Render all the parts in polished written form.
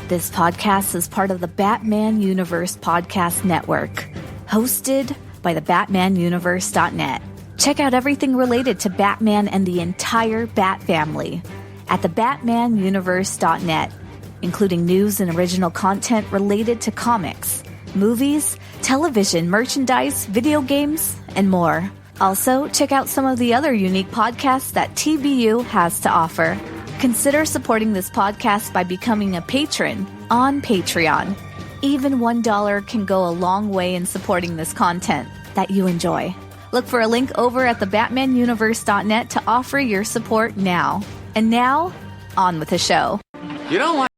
This podcast is part of the Batman Universe Podcast Network, hosted by the BatmanUniverse.net. Check out everything related to Batman and the entire Bat family at the BatmanUniverse.net, including news and original content related to comics, movies, television, merchandise, video games, and more. Also, check out some of the other unique podcasts that TBU has to offer. Consider supporting this podcast by becoming a patron on Patreon. Even $1 can go a long way in supporting this content that you enjoy. Look for a link over at the BatmanUniverse.net to offer your support now. And now, on with the show. You don't like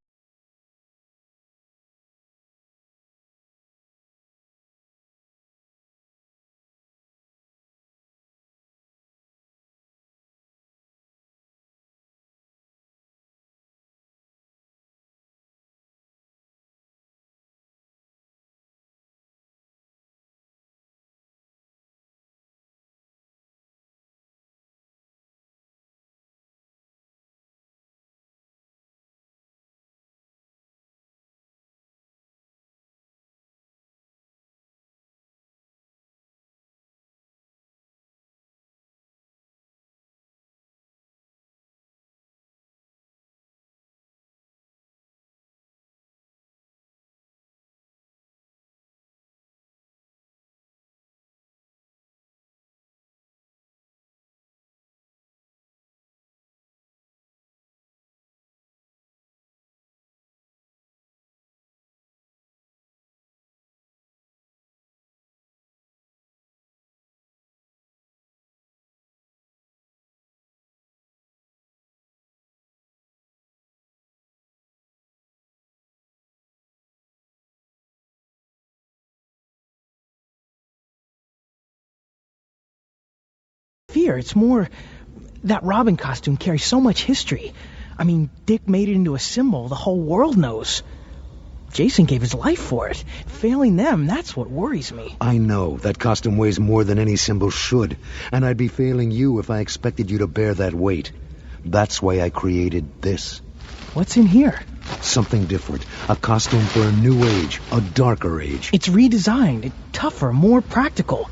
fear. It's more that Robin costume carries so much history. I mean, Dick made it into a symbol the whole world knows. Jason gave his life for it. Failing them, that's what worries me. I know. That costume weighs more than any symbol should, and I'd be failing you if I expected you to bear that weight. That's why I created this. What's in here? Something different. A costume for a new age, a darker age. It's redesigned, tougher, more practical.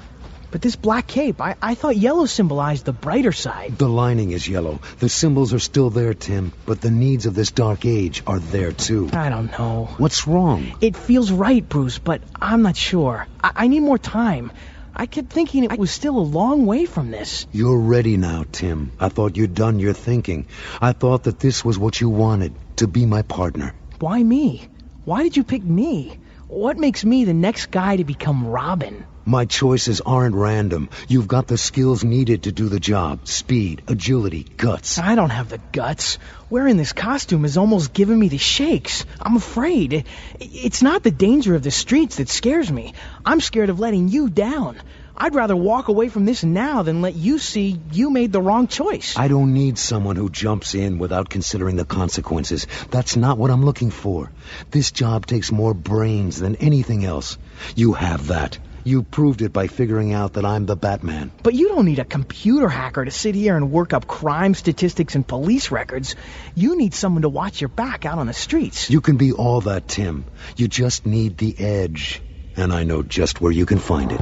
But this black cape, I thought yellow symbolized the brighter side. The lining is yellow. The symbols are still there, Tim, but the needs of this dark age are there too. I don't know. What's wrong? It feels right, Bruce, but I'm not sure. I need more time. I kept thinking it was still a long way from this. You're ready now, Tim. I thought you'd done your thinking. I thought that this was what you wanted, to be my partner. Why me? Why did you pick me? What makes me the next guy to become Robin? My choices aren't random. You've got the skills needed to do the job. Speed, agility, guts. I don't have the guts. Wearing this costume is almost giving me the shakes. I'm afraid. It's not the danger of the streets that scares me. I'm scared of letting you down. I'd rather walk away from this now than let you see you made the wrong choice. I don't need someone who jumps in without considering the consequences. That's not what I'm looking for. This job takes more brains than anything else. You have that. You proved it by figuring out that I'm the Batman. But you don't need a computer hacker to sit here and work up crime statistics and police records. You need someone to watch your back out on the streets. You can be all that, Tim. You just need the edge. And I know just where you can find it.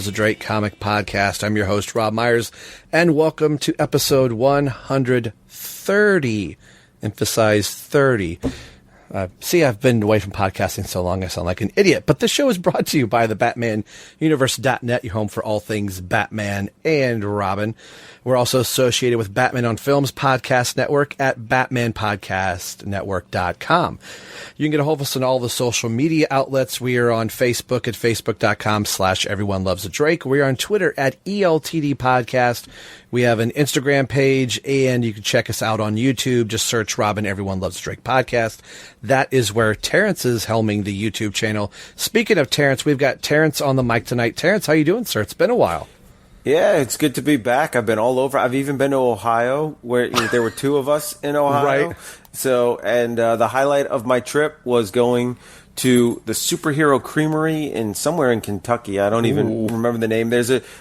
The Drake Comic Podcast. I'm your host, Rob Myers, and welcome to episode 130. Emphasize 30. See, I've been away from podcasting so long I sound like an idiot, but this show is brought to you by the BatmanUniverse.net, your home for all things Batman and Robin. We're also associated with Batman on Films Podcast Network at BatmanPodcastNetwork.com. You can get a hold of us on all the social media outlets. We are on Facebook at Facebook.com/EveryoneLovesADrake. We are on Twitter at ELTD Podcast. We have an Instagram page, and you can check us out on YouTube. Just search Robin Everyone Loves a Drake Podcast. That is where Terrence is helming the YouTube channel. Speaking of Terrence, we've got Terrence on the mic tonight. Terrence, how you doing, sir? It's been a while. Yeah, it's good to be back. I've been all over. I've even been to Ohio, where there were two of us in Ohio. Right. So, and the highlight of my trip was going to the Superhero Creamery in somewhere in Kentucky. I don't even remember the name.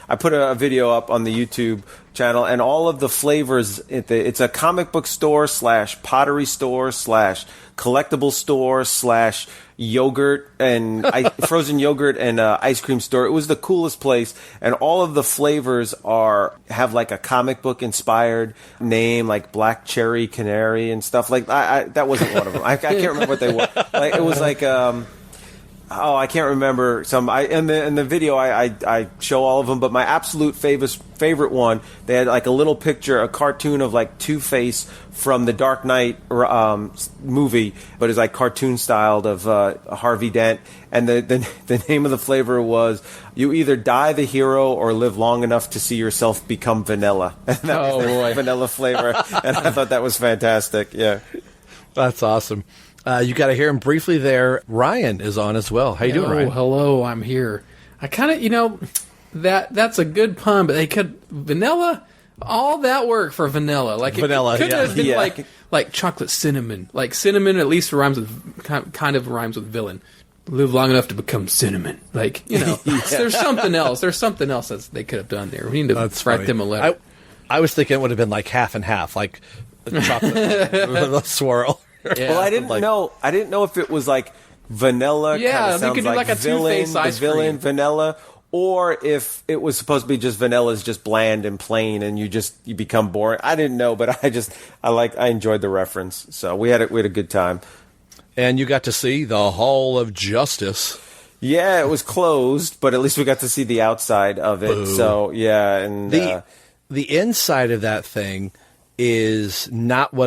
I put a video up on the YouTube channel, and all of the flavors. It's a comic book store / pottery store / collectible store / yogurt and frozen yogurt and ice cream store. It was the coolest place, and all of the flavors have like a comic book inspired name, like Black Cherry Canary and stuff like that. That wasn't one of them. I can't remember what they were. Like it was like I can't remember some. In the video I show all of them, but my absolute favorite one, they had like a little picture, a cartoon of like Two-Face from the Dark Knight movie, but it's like cartoon styled of Harvey Dent, and the name of the flavor was "You either die the hero or live long enough to see yourself become vanilla." And that was the vanilla flavor, and I thought that was fantastic. Yeah, that's awesome. You got to hear him briefly there. Ryan is on as well. How you doing, Ryan? Hello, I'm here. I kind of, that's a good pun, but they could vanilla. All that work for vanilla, like vanilla, it could have been like chocolate cinnamon. Like cinnamon, at least rhymes with kind of rhymes with villain. Live long enough to become cinnamon. Like there's something else. There's something else that they could have done there. We need to write them a letter. I was thinking it would have been like half and half, like chocolate with a swirl. Yeah. Well, I didn't know if it was like vanilla. Yeah, you could do like a Two-Face ice cream. Vanilla, or if it was supposed to be just vanilla is just bland and plain, and you become boring. I didn't know, but I enjoyed the reference. So we had a good time. And you got to see the Hall of Justice. Yeah, it was closed, but at least we got to see the outside of it. Boo. So yeah, and the inside of that thing is not what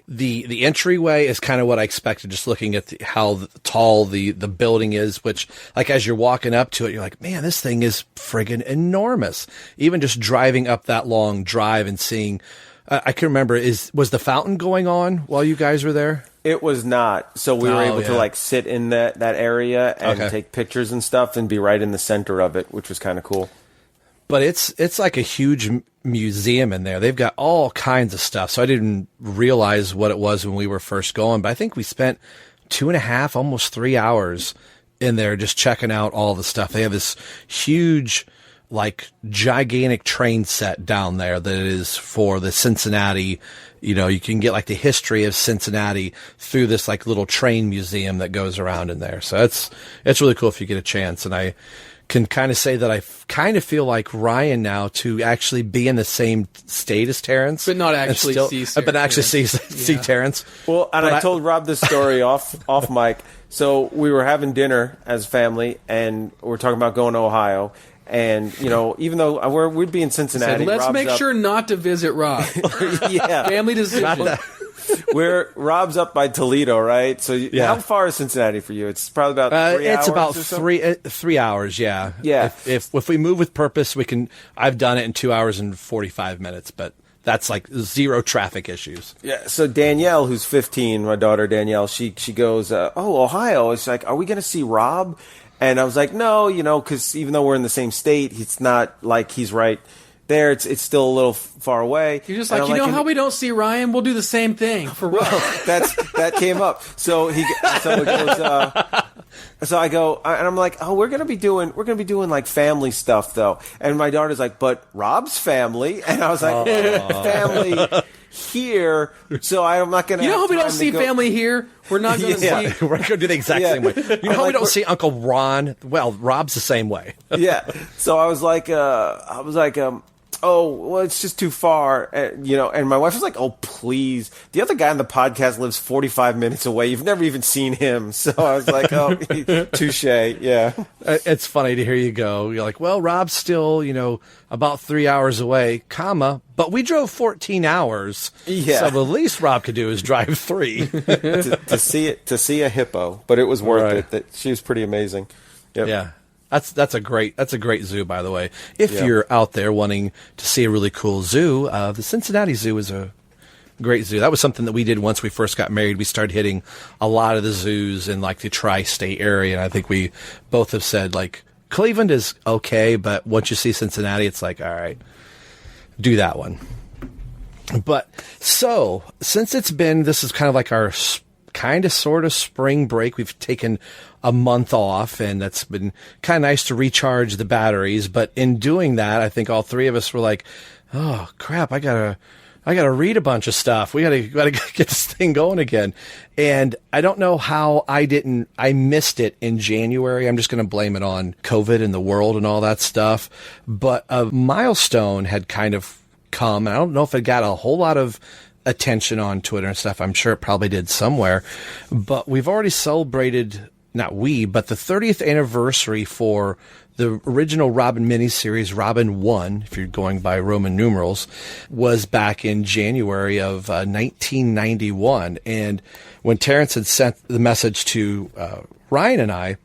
the entryway is kind of what I expected, just looking at how tall the building is, which, like, as you're walking up to it, you're like, man, this thing is friggin' enormous. Even just driving up that long drive and seeing, I can remember, was the fountain going on while you guys were there? It was not. So we were able to like sit in that area and take pictures and stuff and be right in the center of it, which was kind of cool. But it's like a huge museum in there. They've got all kinds of stuff. So I didn't realize what it was when we were first going. But I think we spent 2.5, almost 3 hours in there just checking out all the stuff. They have this huge, like, gigantic train set down there that is for the Cincinnati. You can get like the history of Cincinnati through this like little train museum that goes around in there. So it's really cool if you get a chance. And I can kind of say that I kind of feel like Ryan now to actually be in the same state as Terrence, but not actually see Terrence. Well, and I told Rob this story off mic. So we were having dinner as a family, and we're talking about going to Ohio. And even though we'd be in Cincinnati, let's make sure not to visit Rob. Yeah, family decision. Rob's up by Toledo, right? So how far is Cincinnati for you? It's probably about 3 hours. It's about or so? 3 hours. Yeah. Yeah. If we move with purpose, we can. I've done it in 2 hours and 45 minutes, but that's like zero traffic issues. Yeah. So Danielle, who's 15, my daughter Danielle, she goes, Ohio. It's like, are we going to see Rob? And I was like, no, because even though we're in the same state, it's not like he's right there. It's still a little far away. You're just like, how we don't see Ryan? We'll do the same thing for Rob. That came up. So it goes. So I go, and I'm like, we're gonna be doing like family stuff though. And my daughter's like, but Rob's family, and I was like, family. here, so I'm not going to. You know how we don't see family here? We're not going to see. We're going to do the exact same way. You know how we don't see Uncle Ron? Well, Rob's the same way. Yeah. So I was like, oh, well, it's just too far, and my wife was like, oh, please. The other guy on the podcast lives 45 minutes away. You've never even seen him. So I was like, oh, touche, yeah. It's funny to hear you go. You're like, well, Rob's still, about 3 hours away, but we drove 14 hours. Yeah. So the least Rob could do is drive 3. to see a hippo, but it was worth it. That she was pretty amazing. Yep. Yeah. That's a great zoo, by the way. If you're out there wanting to see a really cool zoo, the Cincinnati Zoo is a great zoo. That was something that we did once we first got married. We started hitting a lot of the zoos in like the tri-state area, and I think we both have said like Cleveland is okay, but once you see Cincinnati, it's like, all right, do that one. But so since this is kind of like our kind of sort of spring break. We've taken a month off, and that's been kind of nice to recharge the batteries. But in doing that, I think all three of us were like, oh crap, I gotta read a bunch of stuff. We gotta get this thing going again. And I don't know how I missed it in January. I'm just going to blame it on COVID and the world and all that stuff. But a milestone had kind of come. I don't know if it got a whole lot of attention on Twitter and stuff. I'm sure it probably did somewhere, but we've already celebrated, not we, but the 30th anniversary for the original Robin miniseries. Robin 1, if you're going by Roman numerals, was back in January of 1991. And when Terrence had sent the message to Ryan and I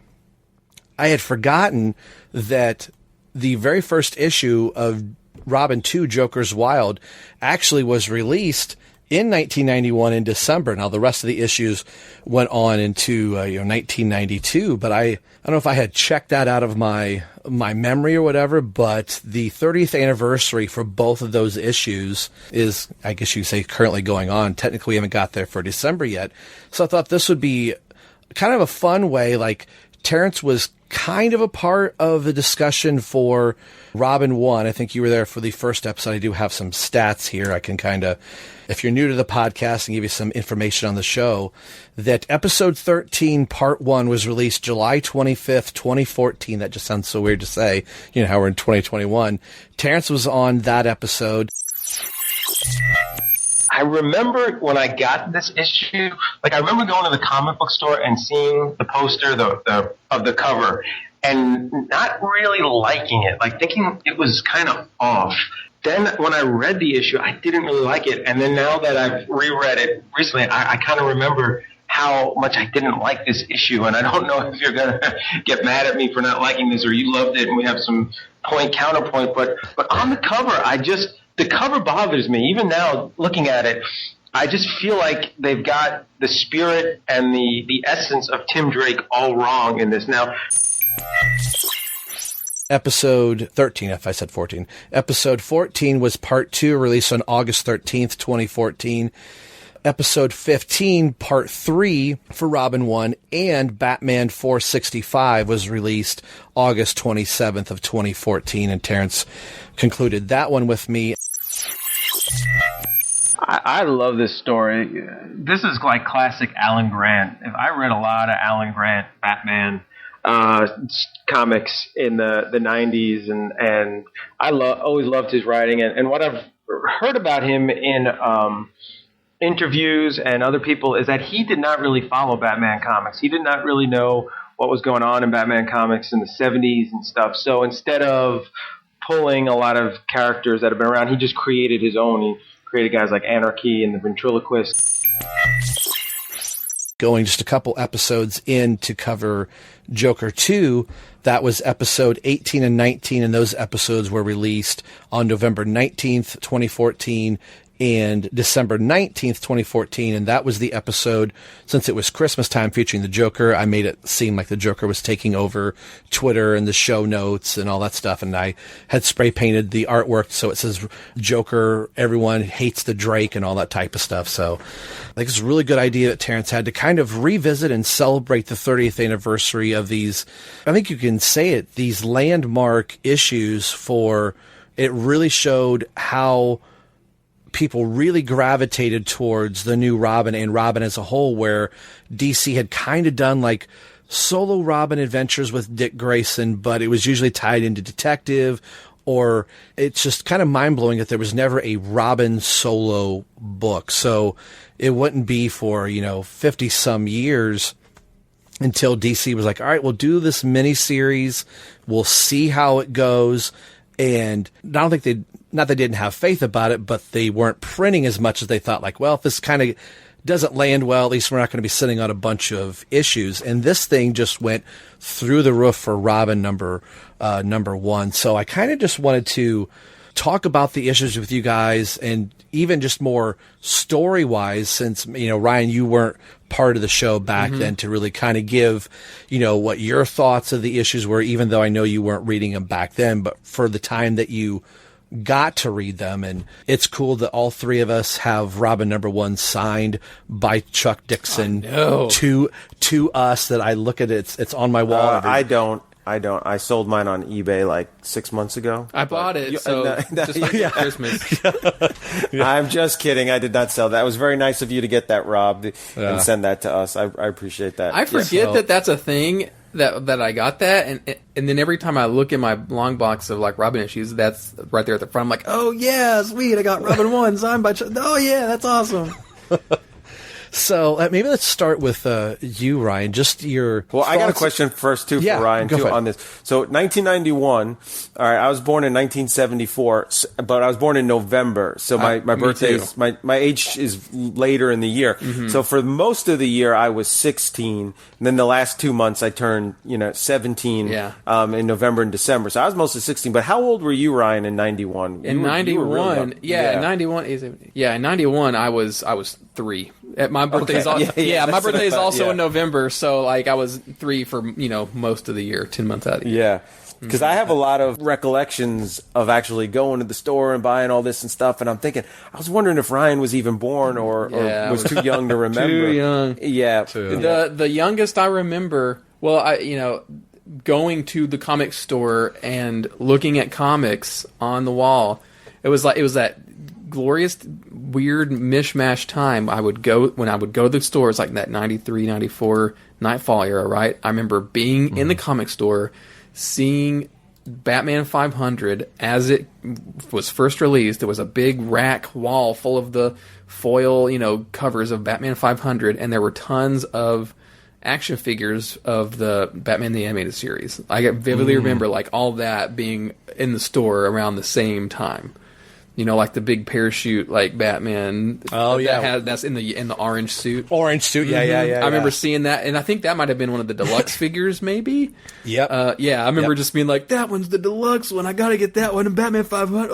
had forgotten that the very first issue of Robin 2, Joker's Wild, actually was released in 1991 in December. Now, the rest of the issues went on into 1992, but I don't know if I had checked that out of my memory or whatever, but the 30th anniversary for both of those issues is, I guess you could say, currently going on. Technically, we haven't got there for December yet. So I thought this would be kind of a fun way. Like, Terrence was kind of a part of the discussion for Robin 1. I think you were there for the first episode. I do have some stats here. I can kind of, if you're new to the podcast, and give you some information on the show, that episode 13, part 1 was released July 25th, 2014. That just sounds so weird to say, how we're in 2021. Terrence was on that episode. I remember when I got this issue, I remember going to the comic book store and seeing the poster of the cover and not really liking it, thinking it was kind of off. Then when I read the issue, I didn't really like it. And then now that I've reread it recently, I kind of remember how much I didn't like this issue. And I don't know if you're going to get mad at me for not liking this or you loved it and we have some counterpoint. But on the cover, the cover bothers me. Even now, looking at it, I just feel like they've got the spirit and the essence of Tim Drake all wrong in this. Now, Episode 13, if I said 14. Episode 14 was part 2, released on August 13th, 2014. Episode 15, part 3 for Robin 1 and Batman 465 was released August 27th of 2014, and Terrence concluded that one with me. I love this story. This is like classic Alan Grant. I read a lot of Alan Grant Batman comics in the 90s, and I always loved his writing. And what I've heard about him in interviews and other people is that he did not really follow Batman comics. He did not really know what was going on in Batman comics in the 70s and stuff. So instead of pulling a lot of characters that have been around, he just created his own. He created guys like Anarchy and the Ventriloquist. Going just a couple episodes in to cover Joker 2, that was episode 18 and 19, and those episodes were released on November 19th, 2014, and December 19th, 2014, and that was the episode, since it was Christmas time featuring the Joker, I made it seem like the Joker was taking over Twitter and the show notes and all that stuff, and I had spray painted the artwork so it says Joker, everyone hates the Drake and all that type of stuff. So I think it's a really good idea that Terrence had to kind of revisit and celebrate the 30th anniversary of these, I think you can say it, these landmark issues. For it really showed how people really gravitated towards the new Robin and Robin as a whole, where DC had kind of done like solo Robin adventures with Dick Grayson, but it was usually tied into detective, or it's just kind of mind-blowing that there was never a Robin solo book. So it wouldn't be for, 50 some years until DC was like, all right, we'll do this miniseries. We'll see how it goes. And I don't think not they didn't have faith about it, but they weren't printing as much as they thought. Like, well, if this kind of doesn't land well, at least we're not going to be sitting on a bunch of issues. And this thing just went through the roof for Robin number one. So I kind of just wanted to talk about the issues with you guys, and even just more story wise, since, Ryan, you weren't part of the show back then, to really kind of give, what your thoughts of the issues were, even though I know you weren't reading them back then, but for the time that you got to read them. And it's cool that all three of us have Robin number one signed by Chuck Dixon to us, that I look at it. It's on my wall. I don't. I sold mine on eBay like 6 months ago. I bought it, just for Christmas. I'm just kidding. I did not sell that. It was very nice of you to get that, Rob, and send that to us. I appreciate that. I forget that that's a thing, that I got that, and then every time I look in my long box of like Robin issues, that's right there at the front. I'm like, oh yeah, sweet, I got Robin 1 signed by Chuck. Oh yeah, that's awesome. So maybe let's start with you, Ryan. Just your thoughts. I got a question first too for Ryan too on this. So 1991. All right, I was born in 1974, but I was born in November. So my birthday, my age is later in the year. Mm-hmm. So for most of the year, I was 16. And then the last 2 months, I turned 17. In November and December. So I was mostly 16. But how old were you, Ryan, in 91? In 91, in 91, in 91, I was 3. My birthday my birthday is also in November, so like I was 3 for most of the year, 10 months out of the year. Yeah, because I have a lot of recollections of actually going to the store and buying all this and stuff, and I'm thinking, I was wondering if Ryan was even born or was too young to remember. Too young. Yeah. The youngest I remember, going to the comic store and looking at comics on the wall. It was that glorious, weird mishmash time. When I would go to the stores, like that 93, 94 Nightfall era, right? I remember being in the comic store, seeing Batman 500 as it was first released. There was a big rack wall full of the foil, covers of Batman 500, and there were tons of action figures of the Batman the Animated Series. I vividly remember like all that being in the store around the same time. Like the big parachute, like Batman. Oh yeah, that's in the orange suit. Orange suit, yeah. I remember seeing that, and I think that might have been one of the deluxe figures, maybe. Yep. I remember just being like, "That one's the deluxe one. I got to get that one." And Batman 500.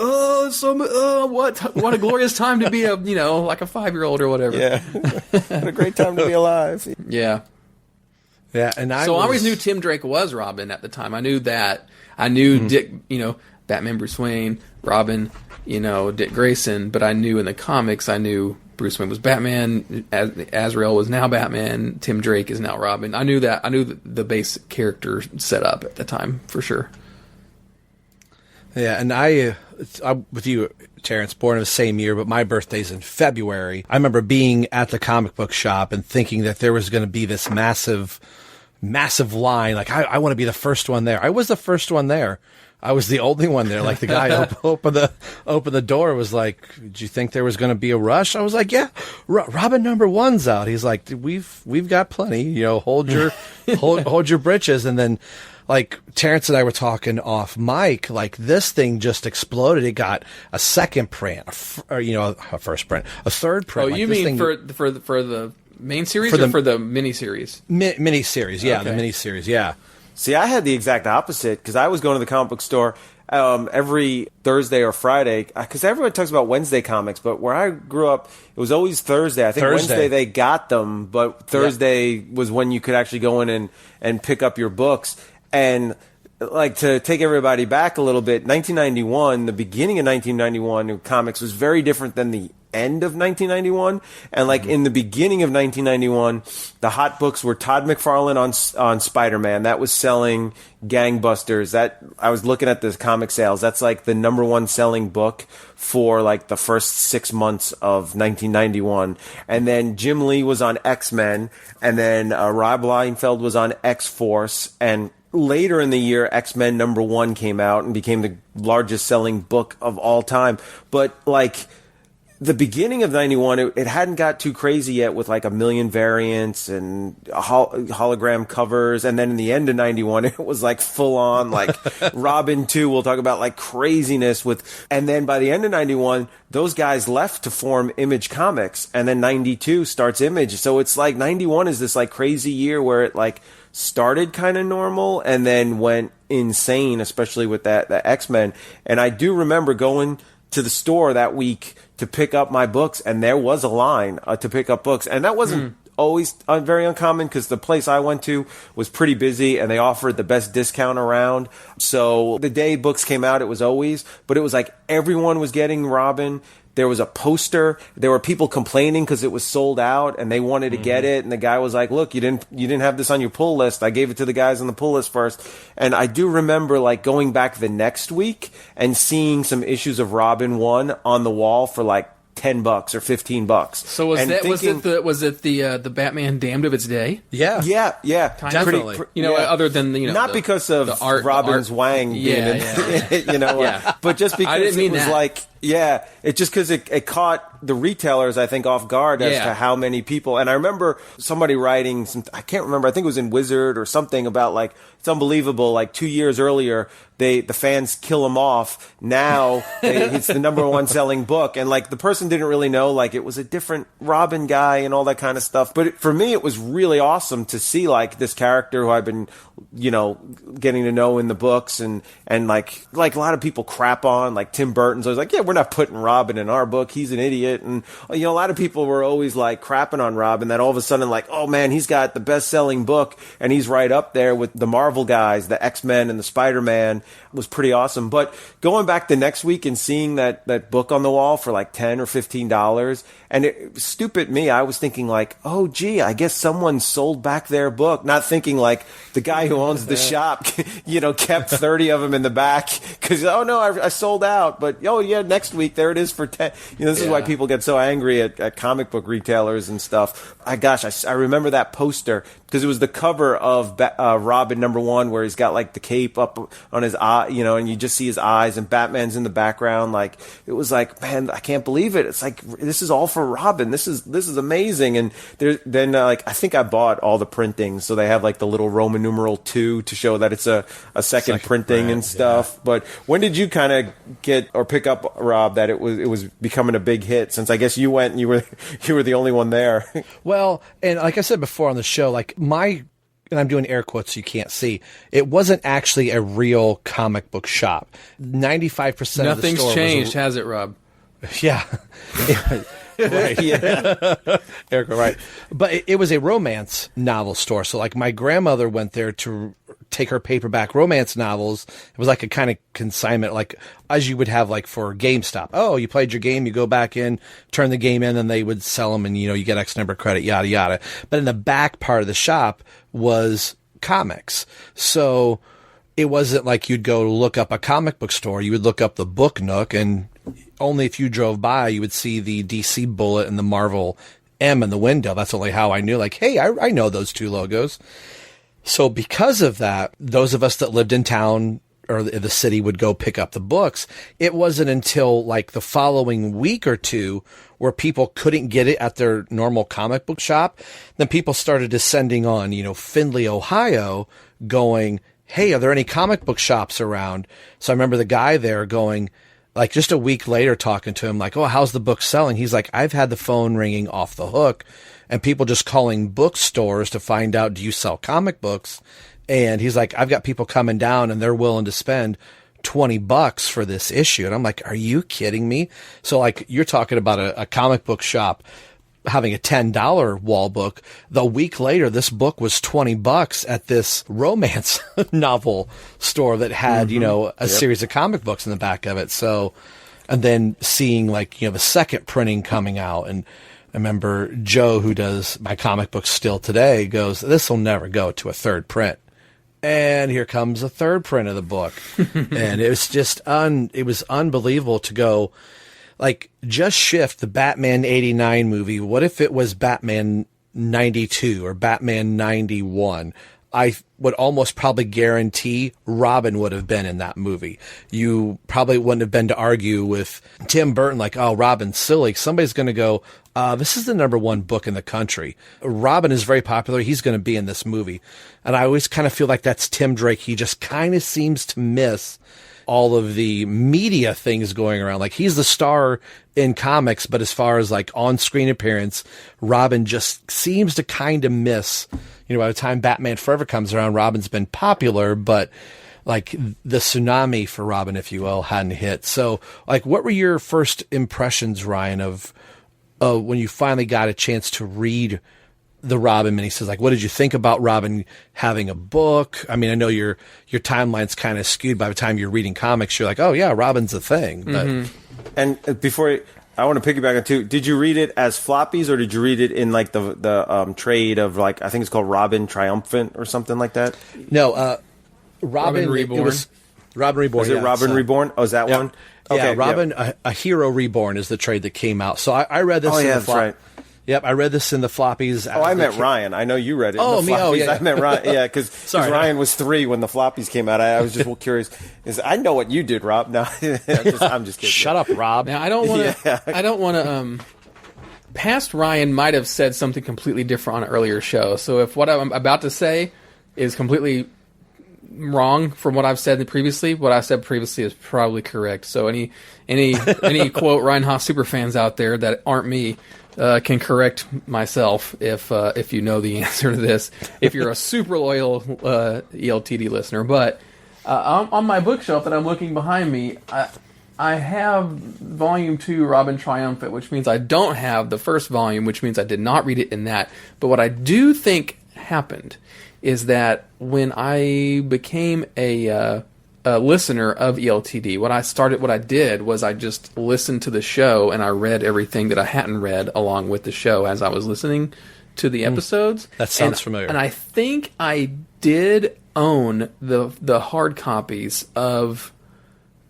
What a glorious time to be a like a 5-year-old or whatever. Yeah, what a great time to be alive. Yeah. Yeah, and I always knew Tim Drake was Robin at the time. I knew that. I knew Dick. Batman, Bruce Wayne, Robin. Dick Grayson, but I knew in the comics, I knew Bruce Wayne was Batman, Azrael was now Batman, Tim Drake is now Robin. I knew that. I knew the basic character set up at the time, for sure. Yeah, and I with you, Terrence, born in the same year, but my birthday's in February. I remember being at the comic book shop and thinking that there was going to be this massive line. Like, I want to be the first one there. I was the first one there. I was the only one there. Like the guy opened the door, was like, "Did you think there was going to be a rush?" I was like, "Yeah, Robin number one's out." He's like, "We've got plenty. Hold your britches." And then, like Terrence and I were talking off mic, like this thing just exploded. It got a second print, a first print, a third print. Oh, like you mean for the main series or for the miniseries? Miniseries, yeah, okay. The miniseries, yeah. See, I had the exact opposite, because I was going to the comic book store every Thursday or Friday, because everyone talks about Wednesday comics, but where I grew up, it was always Thursday. I think Wednesday they got them, but Thursday was when you could actually go in and pick up your books. And like, to take everybody back a little bit, 1991, the beginning of 1991, comics was very different than the end of 1991. And like in the beginning of 1991, the hot books were Todd McFarlane on Spider-Man. That was selling gangbusters. That I was looking at the comic sales. That's like the number one selling book for like the first 6 months of 1991. And then Jim Lee was on X-Men, and then Rob Liefeld was on X-Force, and later in the year, X-Men #1 came out and became the largest selling book of all time. But like the beginning of 91, it hadn't got too crazy yet with like a million variants and hologram covers. And then in the end of 91, it was like full on like Robin 2. We'll talk about like craziness and then by the end of 91, those guys left to form Image Comics, and then 92 starts Image. So it's like 91 is this like crazy year where it like started kind of normal and then went insane, especially with that X-Men. And I do remember going to the store that week to pick up my books, and there was a line to pick up books. And that wasn't always very uncommon because the place I went to was pretty busy and they offered the best discount around. So the day books came out, it was like everyone was getting Robin. There was a poster. There were people complaining because it was sold out and they wanted to get it. And the guy was like, "Look, you didn't have this on your pull list. I gave it to the guys on the pull list first." And I do remember like going back the next week and seeing some issues of Robin 1 on the wall for like $10 or $15. So was it the Batman Damned of its day? Yeah, definitely. Other than not because of the art, Robin's Wang being in it, but just because I didn't mean it was that. like. Yeah, it's just because it caught the retailers, I think, off guard as to how many people. And I remember somebody writing, I can't remember, I think it was in Wizard or something about like, it's unbelievable, like 2 years earlier, the fans kill him off. Now it's the #1 selling book. And like the person didn't really know, like it was a different Robin guy and all that kind of stuff. But for me, it was really awesome to see like this character who I've been, getting to know in the books and like a lot of people crap on, like Tim Burton's always like, yeah, we're not putting Robin in our book. He's an idiot. And, a lot of people were always like crapping on Robin, that all of a sudden like, oh man, he's got the best selling book and he's right up there with the Marvel guys, the X-Men and the Spider-Man. Was pretty awesome. But going back the next week and seeing that book on the wall for like $10 or $15, and stupid me, I was thinking like, oh gee, I guess someone sold back their book, not thinking like the guy who owns the shop, kept 30 of them in the back because, oh no, I sold out. But oh yeah, next week there it is for 10. This is why people get so angry at comic book retailers and stuff. I remember that poster because it was the cover of Robin #1 where he's got like the cape up on his eye, and you just see his eyes and Batman's in the background. Like it was like, man, I can't believe it. It's like, this is all for Robin. This is amazing. And then I think I bought all the printings. So they have like the little Roman numeral 2 to show that it's a second printing and stuff. Yeah. But when did you kind of get or pick up, Rob, that it was becoming a big hit? Since I guess you went and you were the only one there. Well, and like I said before on the show, like and I'm doing air quotes so you can't see, it wasn't actually a real comic book shop. 95% of the store Nothing's changed, has it, Rob? Yeah. Right. Yeah. Erica, right. But it was a romance novel store. So like my grandmother went there to take her paperback romance novels. It was like a kind of consignment, like as you would have like for GameStop. Oh, you played your game, you go back in, turn the game in, and they would sell them and, you get X number of credit, yada, yada. But in the back part of the shop was comics. So it wasn't like you'd go look up a comic book store. You would look up the Book Nook, and only if you drove by, you would see the DC Bullet and the Marvel M in the window. That's only how I knew, like, hey, I know those two logos. So because of that, those of us that lived in town or the city would go pick up the books. It wasn't until like the following week or two where people couldn't get it at their normal comic book shop. Then people started descending on, Findlay, Ohio, going, hey, are there any comic book shops around? So I remember the guy there going, like just a week later talking to him, like, oh, how's the book selling? He's like, I've had the phone ringing off the hook and people just calling bookstores to find out, do you sell comic books? And he's like, I've got people coming down and they're willing to spend $20 for this issue. And I'm like, are you kidding me? So like you're talking about a comic book shop having a $10 wall book. The week later, this book was $20 at this romance novel store that had, a series of comic books in the back of it. So and then seeing like, the second printing coming out. And I remember Joe, who does my comic books still today, goes, this will never go to a third print. And here comes a third print of the book. And it was just it was unbelievable to go, like, just shift the Batman 89 movie. What if it was Batman 92 or Batman 91? I would almost probably guarantee Robin would have been in that movie. You probably wouldn't have been to argue with Tim Burton like, oh, Robin's silly. Somebody's going to go, this is the #1 book in the country. Robin is very popular. He's going to be in this movie. And I always kind of feel like that's Tim Drake. He just kind of seems to miss all of the media things going around. Like, he's the star in comics, but as far as like on-screen appearance, Robin just seems to kind of miss. By the time Batman Forever comes around, Robin's been popular, but like the tsunami for Robin, if you will, hadn't hit. So, like, what were your first impressions, Ryan, of when you finally got a chance to read the Robin miniseries? Like, what did you think about Robin having a book? I mean, I know your timeline's kind of skewed. By the time you're reading comics, you're like, oh yeah, Robin's a thing. But And before I want to piggyback on too, did you read it as floppies or did you read it in like the trade of, like, I think it's called Robin Triumphant or something like that? No, Robin Reborn. It was Robin Reborn. Was it Robin Reborn? Oh, is that one? Okay, Robin, a Hero Reborn is the trade that came out. So I read this. Oh, in yeah, the that's right. Yep, I read this in the floppies. Oh, I meant Ryan. I know you read it. Oh, in the me? Oh, floppies. yeah. I meant Ryan. Yeah, because Ryan was 3 when the floppies came out. I was just curious. I know what you did, Rob. No, I'm just kidding. Shut up, Rob. Now, I don't want to. I don't want to. Past Ryan might have said something completely different on an earlier show. So if what I'm about to say is completely wrong from what I've said previously, what I said previously is probably correct. So any quote Ryan Haas superfans out there that aren't me can correct myself if you know the answer to this, if you're a super loyal ELTD listener. But on my bookshelf that I'm looking behind me, I have Volume 2, Robin Triumphant, which means I don't have the first volume, which means I did not read it in that. But what I do think happened is that when I became a listener of ELTD, what I did was I just listened to the show and I read everything that I hadn't read along with the show as I was listening to the episodes. That sounds familiar. And I think I did own the hard copies of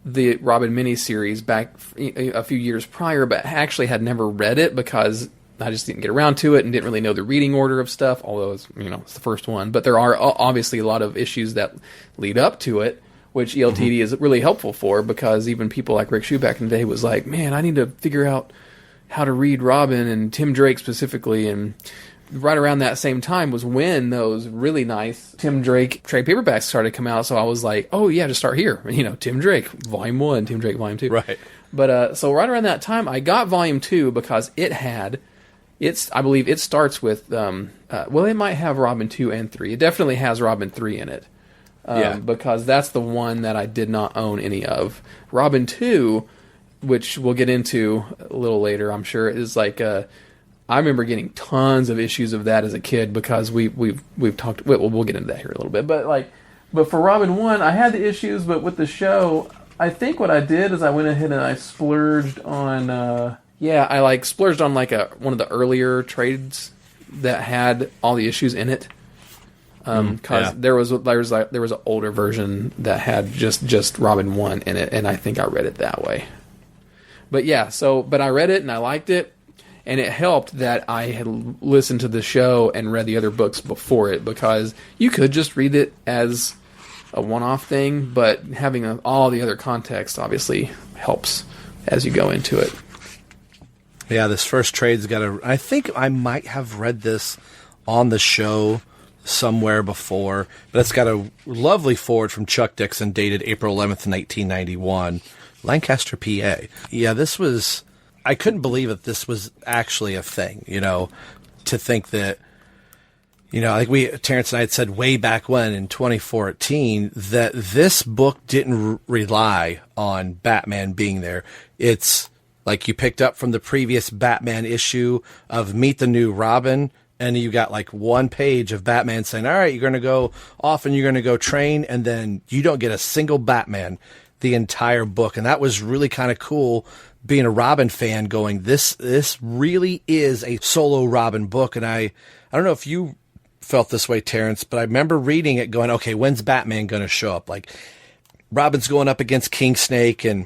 the Robin miniseries back a few years prior, but actually had never read it because I just didn't get around to it and didn't really know the reading order of stuff, although it's the first one. But there are obviously a lot of issues that lead up to it, which ELTD is really helpful for, because even people like Rick Shue back in the day was like, man, I need to figure out how to read Robin and Tim Drake specifically. And right around that same time was when those really nice Tim Drake trade paperbacks started to come out. So I was like, oh yeah, just start here. Tim Drake, Volume 1, Tim Drake, Volume 2. Right. But so right around that time, I got Volume 2 because I believe it starts with, it might have Robin 2 and 3. It definitely has Robin 3 in it. Because that's the one that I did not own any of. Robin 2, which we'll get into a little later, I'm sure, is like, I remember getting tons of issues of that as a kid because we've talked, we'll get into that here a little bit. But for Robin 1, I had the issues, but with the show, I think what I did is I went ahead and I splurged on, I splurged on one of the earlier trades that had all the issues in it. Because there was an older version that had just Robin 1 in it, and I think I read it that way. But but I read it and I liked it, and it helped that I had listened to the show and read the other books before it, because you could just read it as a one-off thing, but having all the other context obviously helps as you go into it. Yeah, this first trade's got I think I might have read this on the show somewhere before, but it's got a lovely forward from Chuck Dixon dated April 11th, 1991, Lancaster, PA. Yeah, I couldn't believe that this was actually a thing, to think that, like Terrence and I had said way back when in 2014, that this book didn't rely on Batman being there. It's like you picked up from the previous Batman issue of Meet the New Robin, and you got like one page of Batman saying, all right, you're going to go off and you're going to go train, and then you don't get a single Batman the entire book. And that was really kind of cool, being a Robin fan, going, this really is a solo Robin book. And I don't know if you felt this way, Terrence, but I remember reading it going, okay, when's Batman going to show up? Like, Robin's going up against King Snake, and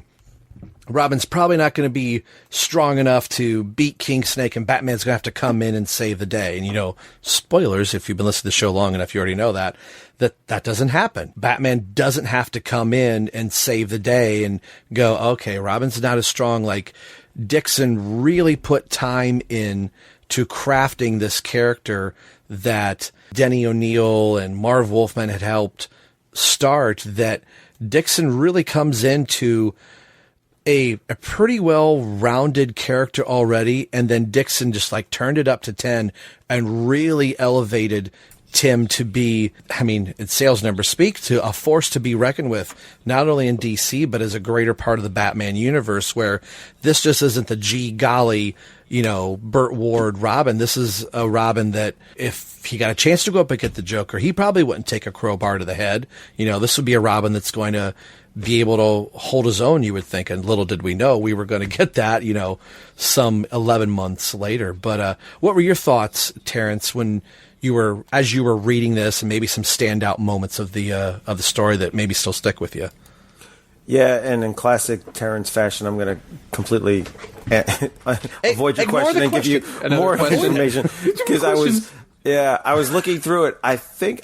Robin's probably not going to be strong enough to beat King Snake, and Batman's going to have to come in and save the day. And, you know, spoilers, if you've been listening to the show long enough, you already know that doesn't happen. Batman doesn't have to come in and save the day and go, okay, Robin's not as strong. Like, Dixon really put time in to crafting this character that Denny O'Neil and Marv Wolfman had helped start, that Dixon really comes into a pretty well-rounded character already, and then Dixon just like turned it up to 10 and really elevated Tim to be, I mean, its sales numbers speak to a force to be reckoned with, not only in DC, but as a greater part of the Batman universe, where this just isn't the gee golly, you know, Burt Ward Robin. This is a Robin that if he got a chance to go up and get the Joker, he probably wouldn't take a crowbar to the head. You know, this would be a Robin that's going to be able to hold his own, you would think. And little did we know we were going to get that, you know, some 11 months later. But what were your thoughts, Terrence, when as you were reading this, and maybe some standout moments of the story that maybe still stick with you? Yeah, and in classic Terrence fashion, I'm going to completely avoid your question and give you more information, because I was looking through it. I think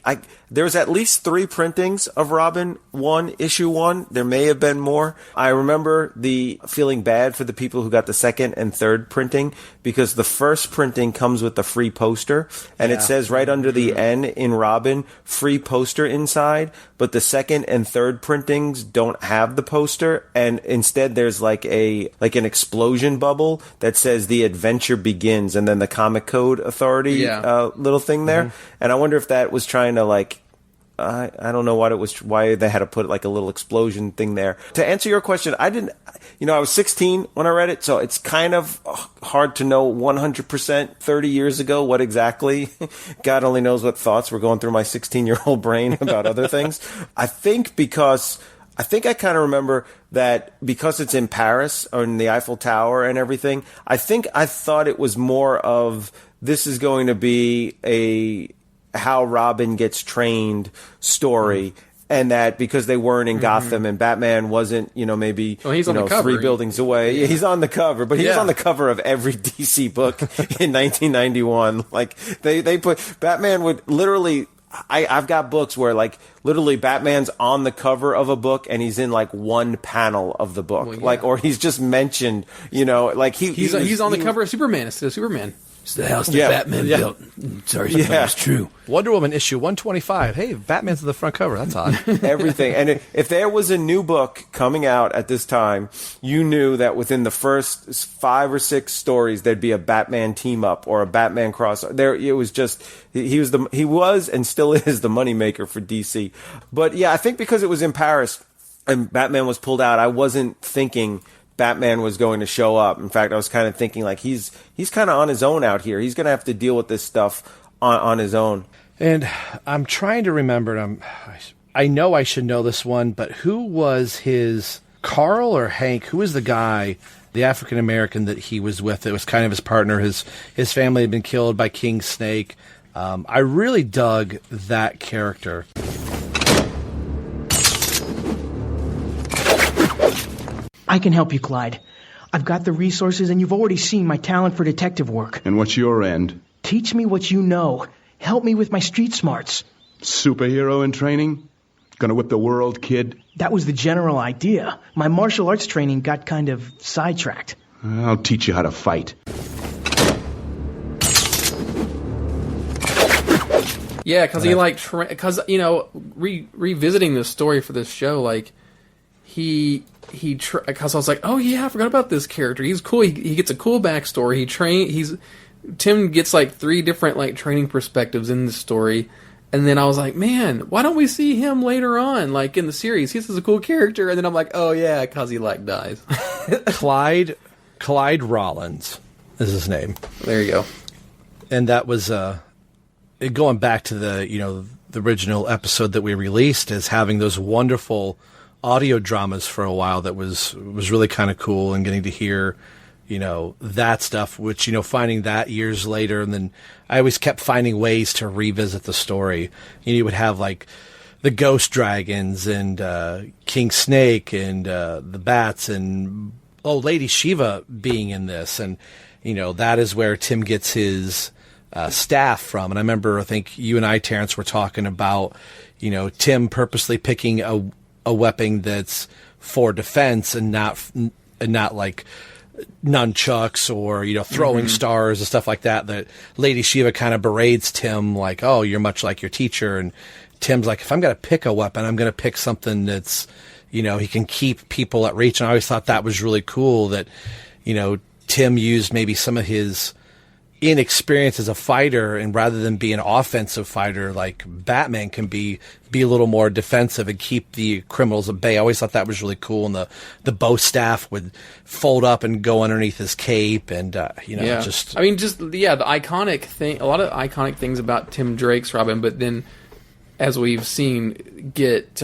there's at least 3 printings of Robin 1, issue 1. There may have been more. I remember the feeling bad for the people who got the second and third printing, because the first printing comes with the free poster, and it says right under the N in Robin, free poster inside, but the second and third printings don't have the poster, and instead there's like an explosion bubble that says the adventure begins, and then the Comic Code Authority little thing there. And I wonder if that was trying to like, I don't know why they had to put like a little explosion thing there. To answer your question, I was 16 when I read it, so it's kind of hard to know 100% 30 years ago what exactly. God only knows what thoughts were going through my 16-year-old brain about other things. I think I kind of remember that because it's in Paris or in the Eiffel Tower and everything, I thought it was more of, this is going to be a how Robin gets trained story, and that because they weren't in Gotham and Batman wasn't, he's on the cover. 3 buildings away. Yeah, he's on the cover, but he was on the cover of every DC book in 1991. Like they put Batman would literally. I've got books where like literally Batman's on the cover of a book and he's in like one panel of the book, or he's just mentioned. Like he's on the cover of Superman instead of Superman. It's the house that Batman built. Sorry, it's true. Wonder Woman issue 125. Hey, Batman's on the front cover. That's odd. Everything. And if there was a new book coming out at this time, you knew that within the first 5 or 6 stories, there'd be a Batman team up or a Batman cross. It was just, he was and still is the moneymaker for DC. But yeah, I think because it was in Paris and Batman was pulled out, I wasn't thinking Batman was going to show up. In fact, I was kind of thinking like he's kind of on his own out here. He's going to have to deal with this stuff on his own. And I'm trying to remember. I know I should know this one, but who was his Carl or Hank? Who was the guy, the African American that he was with? That was kind of his partner. His family had been killed by King Snake. I really dug that character. I can help you, Clyde. I've got the resources, and you've already seen my talent for detective work. And what's your end? Teach me what you know. Help me with my street smarts. Superhero in training? Gonna whip the world, kid? That was the general idea. My martial arts training got kind of sidetracked. I'll teach you how to fight. Yeah, because revisiting this story for this show, like because I was like, oh yeah, I forgot about this character. He's cool. He gets a cool backstory. Tim gets like 3 different like training perspectives in the story, and then I was like, man, why don't we see him later on, like in the series? He's a cool character, and then I'm like, oh yeah, because he like dies. Clyde Rollins is his name. There you go. And that was going back to the original episode that we released, as having those wonderful audio dramas for a while that was really kind of cool, and getting to hear, that stuff, which, finding that years later. And then I always kept finding ways to revisit the story. You would have like the ghost dragons and King Snake and the bats and Lady Shiva being in this. And, that is where Tim gets his staff from. And I remember, I think you and I, Terrence, were talking about, Tim purposely picking a weapon that's for defense and not like nunchucks or, throwing stars and stuff like that. That Lady Shiva kind of berates Tim like, oh, you're much like your teacher. And Tim's like, if I'm going to pick a weapon, I'm going to pick something that's, he can keep people at reach. And I always thought that was really cool that, Tim used maybe some of his inexperience as a fighter, and rather than be an offensive fighter like Batman can be a little more defensive and keep the criminals at bay. I always thought that was really cool. And the bow staff would fold up and go underneath his cape, and the iconic thing, a lot of iconic things about Tim Drake's Robin, but then as we've seen get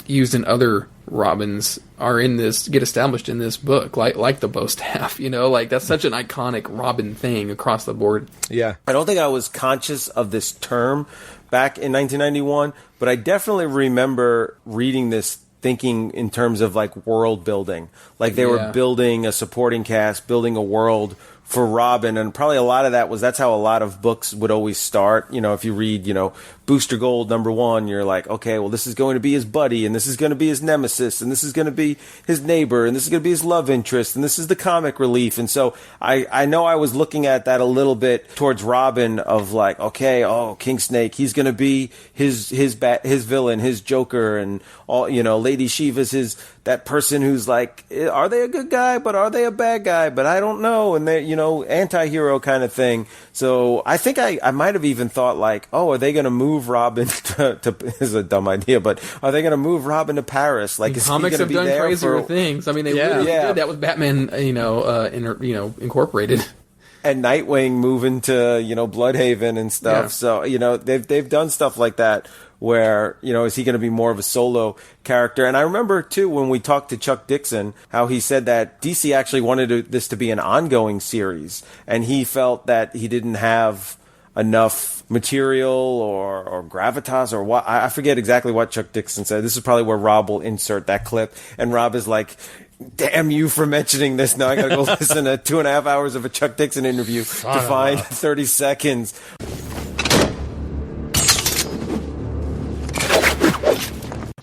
used in other Robins get established in this book, like the bow staff, that's such an iconic Robin thing across the board. Yeah. I don't think I was conscious of this term back in 1991, but I definitely remember reading this thinking in terms of like world building. Like they were building a supporting cast, building a world for Robin, and probably a lot of that's how a lot of books would always start. If you read, Booster Gold #1, you're like, okay, well, this is going to be his buddy, and this is going to be his nemesis, and this is going to be his neighbor, and this is going to be his love interest, and this is the comic relief. And so I know I was looking at that a little bit towards Robin of like, okay, King Snake, he's going to be his villain, his Joker, and all, Lady Shiva's that person who's like, are they a good guy, but are they a bad guy? But I don't know. And they, anti-hero kind of thing. So I think I might have even thought like, are they going to move Robin to is a dumb idea, but are they going to move Robin to Paris? Like, is comics have done crazier things. I mean, they really did that with Batman, Incorporated. And Nightwing moving to, Bloodhaven and stuff. Yeah. So, they've done stuff like that where, is he going to be more of a solo character? And I remember, too, when we talked to Chuck Dixon, how he said that DC actually wanted this to be an ongoing series. And he felt that he didn't have enough material or gravitas or what. I forget exactly what Chuck Dixon said. This is probably where Rob will insert that clip. And Rob is like, damn you for mentioning this. Now I gotta go listen to 2.5 hours of a Chuck Dixon interview to find 30 seconds.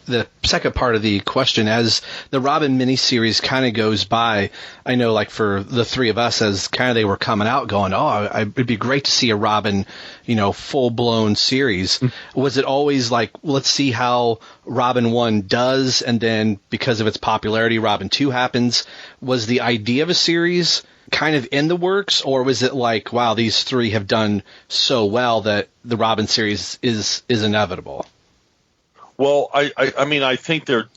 The second part of the question, as the Robin miniseries kind of goes by, I know like for the three of us, as kind of they were coming out going, it'd be great to see a Robin, full-blown series. Was it always like, let's see how Robin 1 does, and then because of its popularity, Robin 2 happens? Was the idea of a series kind of in the works, or was it like, wow, these three have done so well that the Robin series is inevitable? Well, I think they're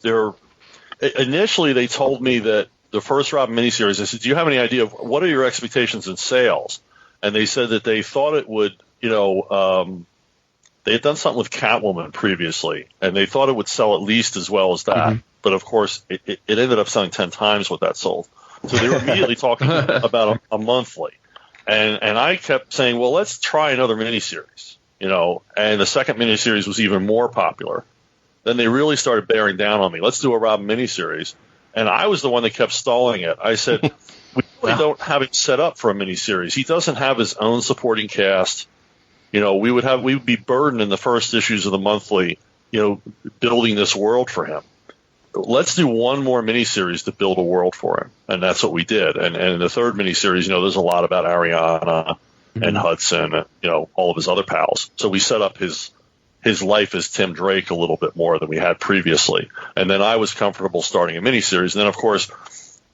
initially they told me that the first Robin miniseries, I said, do you have any idea of what are your expectations in sales? And they said that they thought it would, they had done something with Catwoman previously, and they thought it would sell at least as well as that. Mm-hmm. But of course, it ended up selling 10 times what that sold. So they were immediately talking about a monthly. And I kept saying, well, let's try another miniseries, and the second miniseries was even more popular. Then they really started bearing down on me. Let's do a Robin miniseries. And I was the one that kept stalling it. I said, we really don't have it set up for a miniseries. He doesn't have his own supporting cast. We would be burdened in the first issues of the monthly, building this world for him. Let's do one more miniseries to build a world for him. And that's what we did. And in the third miniseries, there's a lot about Ariana and Hudson, all of his other pals. So we set up his life as Tim Drake a little bit more than we had previously. And then I was comfortable starting a miniseries. And then, of course,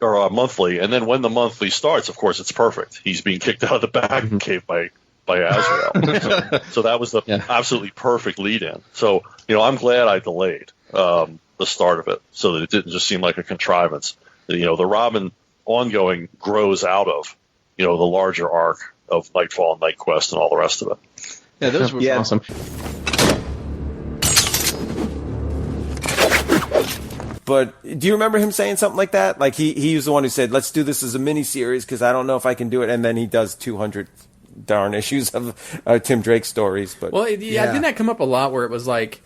or a monthly. And then when the monthly starts, of course, it's perfect. He's being kicked out of the Batcave by Azrael. So that was the absolutely perfect lead-in. So, I'm glad I delayed the start of it so that it didn't just seem like a contrivance. The Robin ongoing grows out of, the larger arc of Nightfall and Nightquest and all the rest of it. Yeah, those were awesome. But do you remember him saying something like that? Like he was the one who said, let's do this as a miniseries because I don't know if I can do it. And then he does 200 darn issues of Tim Drake stories. But well, didn't that come up a lot where it was like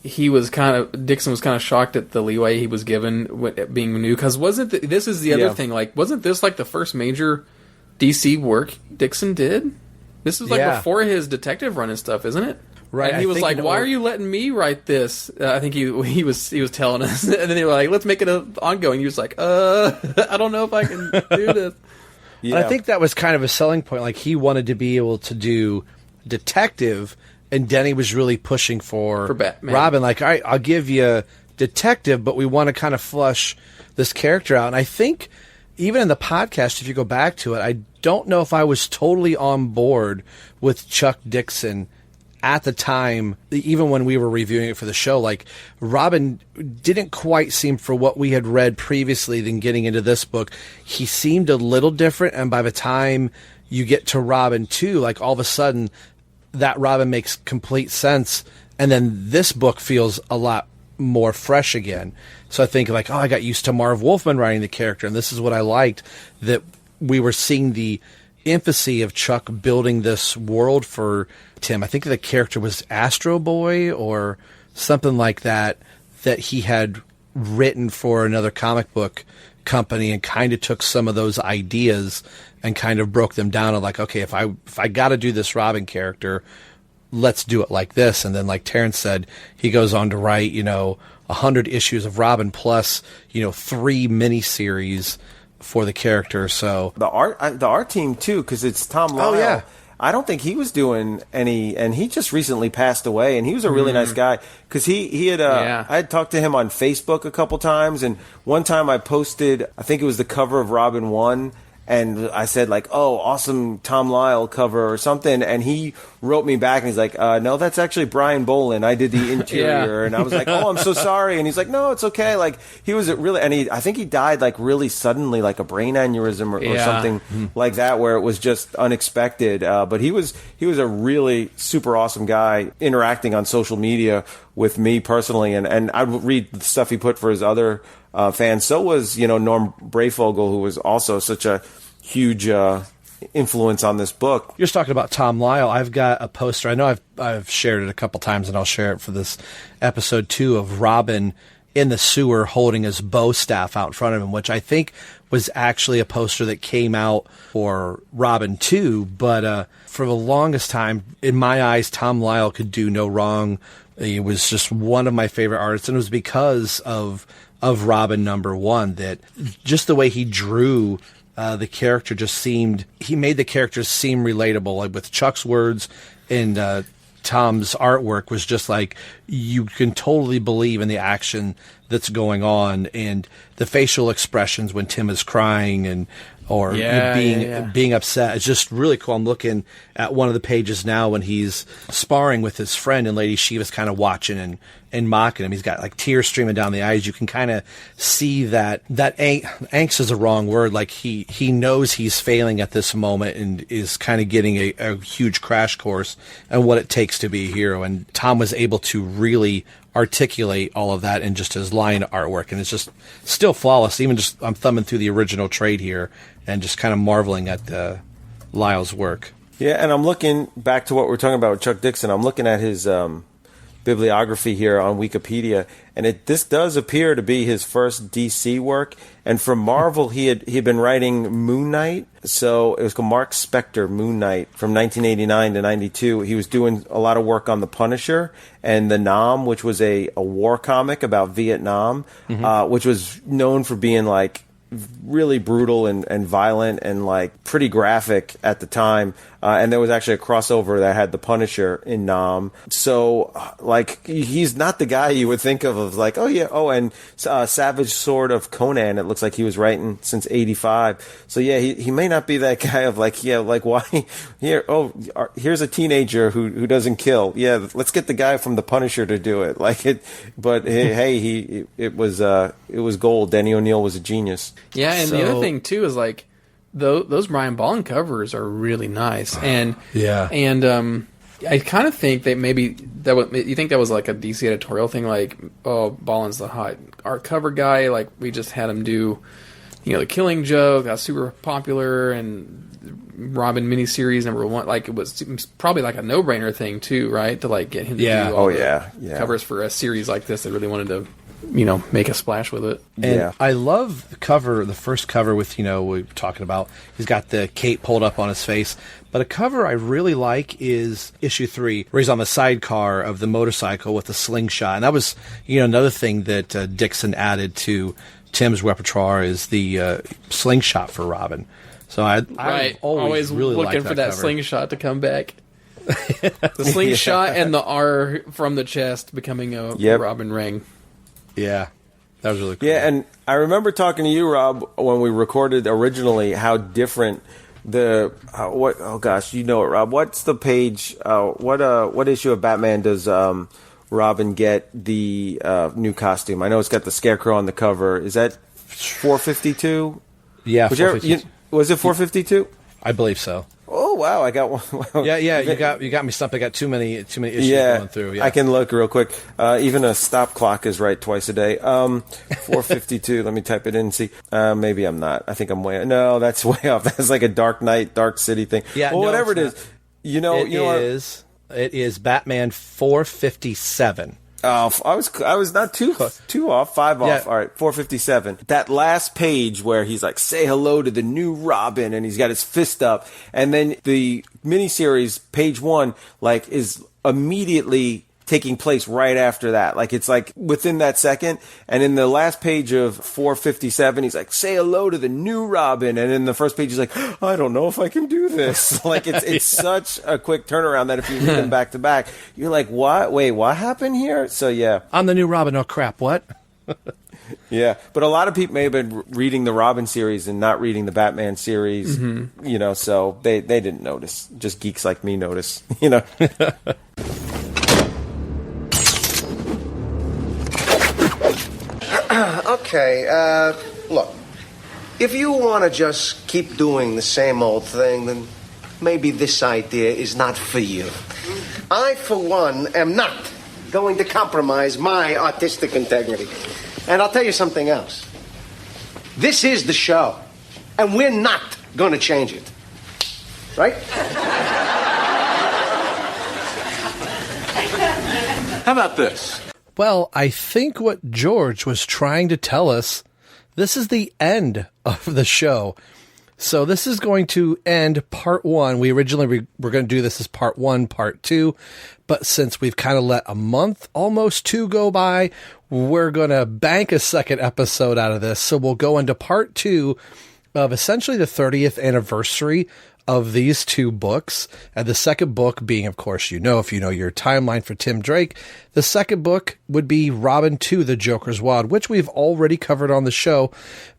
Dixon was kind of shocked at the leeway he was given with being new? Because this is the other thing, like, wasn't this like the first major DC work Dixon did? This was like before his detective run and stuff, isn't it? Right. And he was like, "Why are you letting me write this?" I think he was telling us, and then they were like, "Let's make it an ongoing." He was like, I don't know if I can do this." Yeah. And I think that was kind of a selling point. Like, he wanted to be able to do detective, and Denny was really pushing for Batman. Robin. Like, all right, I'll give you detective, but we want to kind of flush this character out. And I think even in the podcast, if you go back to it, I don't know if I was totally on board with Chuck Dixon at the time, even when we were reviewing it for the show. Like, Robin didn't quite seem, for what we had read previously than getting into this book, he seemed a little different. And by the time you get to Robin 2, like, all of a sudden that Robin makes complete sense. And then this book feels a lot more fresh again. So I think, like, I got used to Marv Wolfman writing the character, and this is what I liked, that we were seeing the infancy of Chuck building this world for Tim. I think the character was Astro Boy or something like that he had written for another comic book company, and kind of took some of those ideas and kind of broke them down of like, okay, if I got to do this Robin character, let's do it like this. And then, like Terrence said, he goes on to write, 100 issues of Robin plus, 3 miniseries for the character. So the art team too, because it's Tom Lyle. Oh, yeah. I don't think he was doing any, and he just recently passed away, and he was a really nice guy, because he had, I had talked to him on Facebook a couple times, and one time I posted, I think it was the cover of Robin 1, and I said, like, oh, awesome Tom Lyle cover or something, and he wrote me back, and he's like, no, that's actually Brian Bolin. I did the interior, and I was like, oh, I'm so sorry, and he's like, no, it's okay. Like, he was really, and I think he died, like, really suddenly, like a brain aneurysm or something like that, where it was just unexpected. But he was a really super awesome guy, interacting on social media with me personally, and I would read the stuff he put for his other fans. So was, Norm Brayfogle, who was also such a huge influence on this book. You're just talking about Tom Lyle. I've got a poster. I know I've shared it a couple times, and I'll share it for this episode too, of Robin in the sewer holding his bow staff out in front of him, which I think was actually a poster that came out for Robin 2. But for the longest time, in my eyes, Tom Lyle could do no wrong. He was just one of my favorite artists, and it was because of Robin #1 that just the way he drew the character he made the characters seem relatable. Like, with Chuck's words and Tom's artwork was just like, you can totally believe in the action that's going on, and the facial expressions when Tim is crying or being upset. It's just really cool. I'm looking at one of the pages now when he's sparring with his friend, and Lady Shiva's kind of watching and mocking him. He's got like tears streaming down the eyes. You can kind of see that angst is a wrong word. Like, he knows he's failing at this moment and is kind of getting a huge crash course on what it takes to be a hero. And Tom was able to really articulate all of that in just his line artwork, and it's just still flawless. Even just, I'm thumbing through the original trade here and just kind of marveling at Lyle's work. Yeah, and I'm looking back to what we're talking about with Chuck Dixon. I'm looking at his bibliography here on Wikipedia, and this does appear to be his first DC work. And from Marvel, he had been writing Moon Knight, so it was called Mark Spector Moon Knight from 1989 to 92. He was doing a lot of work on The Punisher and The Nam, which was a war comic about Vietnam, which was known for being like really brutal and violent and like pretty graphic at the time. And there was actually a crossover that had the Punisher in Nam. So like, he's not the guy you would think of like, oh yeah, and Savage Sword of Conan, it looks like he was writing since 85. So yeah, he may not be that guy of like, yeah, like why here, here's a teenager who doesn't kill. Yeah, let's get the guy from the Punisher to do it. Like it, but hey, it was gold. Denny O'Neil was a genius. Yeah, and the other thing too is like, those Brian Bolland covers are really nice, and I kind of think that maybe you think that was like a DC editorial thing, like, oh, Ballin's the hot art cover guy, like we just had him do, the Killing Joke, got super popular, and Robin miniseries #1, like it was probably like a no-brainer thing too, right? To like get him to do all the covers for a series like this. They really wanted to, make a splash with it. And I love the first cover with, we were talking about, he's got the cape pulled up on his face. But a cover I really like is issue 3, where he's on the sidecar of the motorcycle with the slingshot. And that was, another thing that Dixon added to Tim's repertoire is the slingshot for Robin. So I always really looking liked for that cover. slingshot to come back. The slingshot and the R from the chest becoming a Robin ring. Yeah, that was really cool. Yeah, and I remember talking to you, Rob, when we recorded originally, how different you know it, Rob. What's the page? What issue of Batman does Robin get the new costume? I know it's got the Scarecrow on the cover. Is that 452? Yeah, 452. Was it 452? I believe so. Oh wow, I got one. Yeah, you got me stumped. I got too many issues going through. Yeah. I can look real quick. Even a stop clock is right twice a day. 452. Let me type it in and see. Maybe I'm not. I think I'm way. No, that's way off. That's like a Dark Knight, Dark City thing. Yeah, well, whatever it is. It is Batman 457. Oh, I was not too off, 5 off. Yeah. All right, 457. That last page where he's like, say hello to the new Robin, and he's got his fist up, and then the miniseries page 1 like is immediately taking place right after that. Like it's like within that second, and in the last page of 457, he's like, say hello to the new Robin, and in the first page he's like, I don't know if I can do this. Like it's such a quick turnaround that if you read them back to back, you're like, what? Wait, what happened here? So yeah. I'm the new Robin. Oh crap, what? Yeah, but a lot of people may have been reading the Robin series and not reading the Batman series, so they didn't notice. Just geeks like me notice, Okay, look, if you want to just keep doing the same old thing, then maybe this idea is not for you. I, for one, am not going to compromise my artistic integrity. And I'll tell you something else. This is the show, and we're not going to change it. Right? How about this? Well, I think what George was trying to tell us, this is the end of the show. So this is going to end part 1. We originally were going to do this as part 1, part 2. But since we've kind of let a month, almost 2 go by, we're going to bank a second episode out of this. So we'll go into part 2 of essentially the 30th anniversary of these 2 books. And the second book being, of course, if you know your timeline for Tim Drake, the second book would be Robin 2, The Joker's Wild, which we've already covered on the show.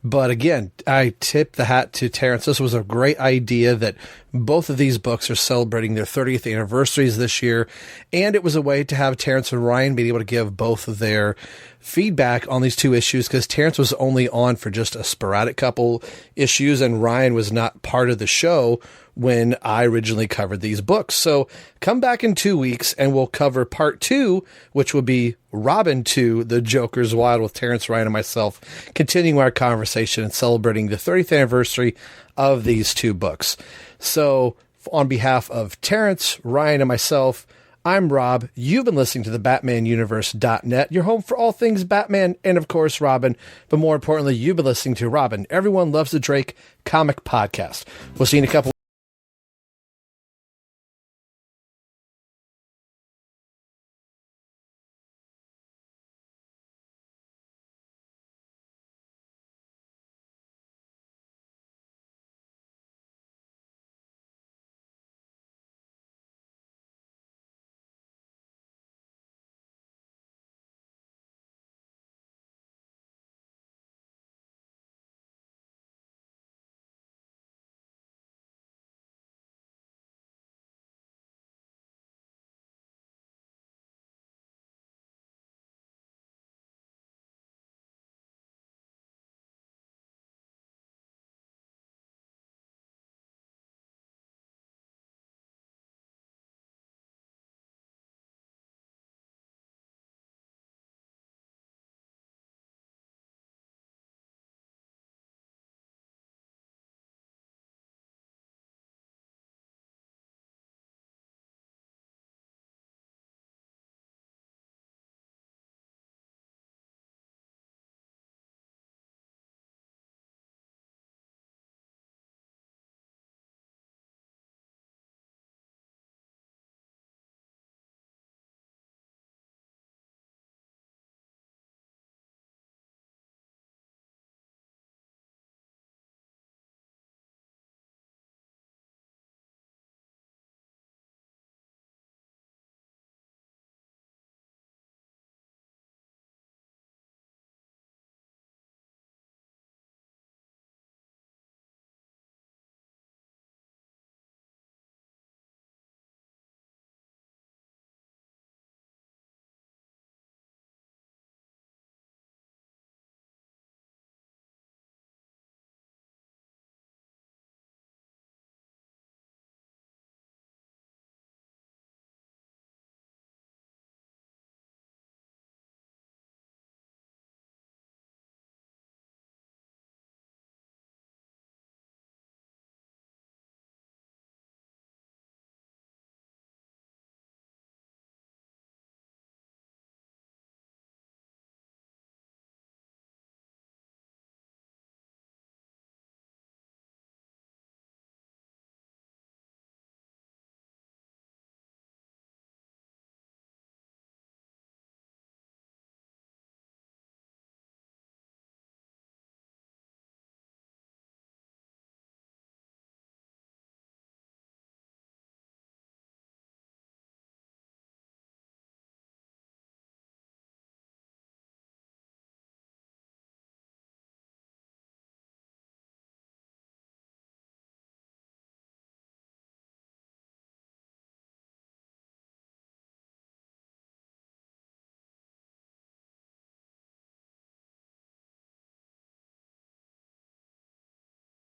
But again, I tip the hat to Terrence. This was a great idea that both of these books are celebrating their 30th anniversaries this year. And it was a way to have Terrence and Ryan be able to give both of their feedback on these 2 issues, because Terrence was only on for just a sporadic couple issues and Ryan was not part of the show when I originally covered these books. So come back in 2 weeks and we'll cover part 2, which will be Robin 2, The Joker's Wild, with Terrence, Ryan, and myself continuing our conversation and celebrating the 30th anniversary of these 2 books. So on behalf of Terrence, Ryan, and myself, I'm Rob. You've been listening to the BatmanUniverse.net, your home for all things Batman and, of course, Robin. But more importantly, you've been listening to Robin, Everyone Loves the Drake comic podcast. We'll see you in a couple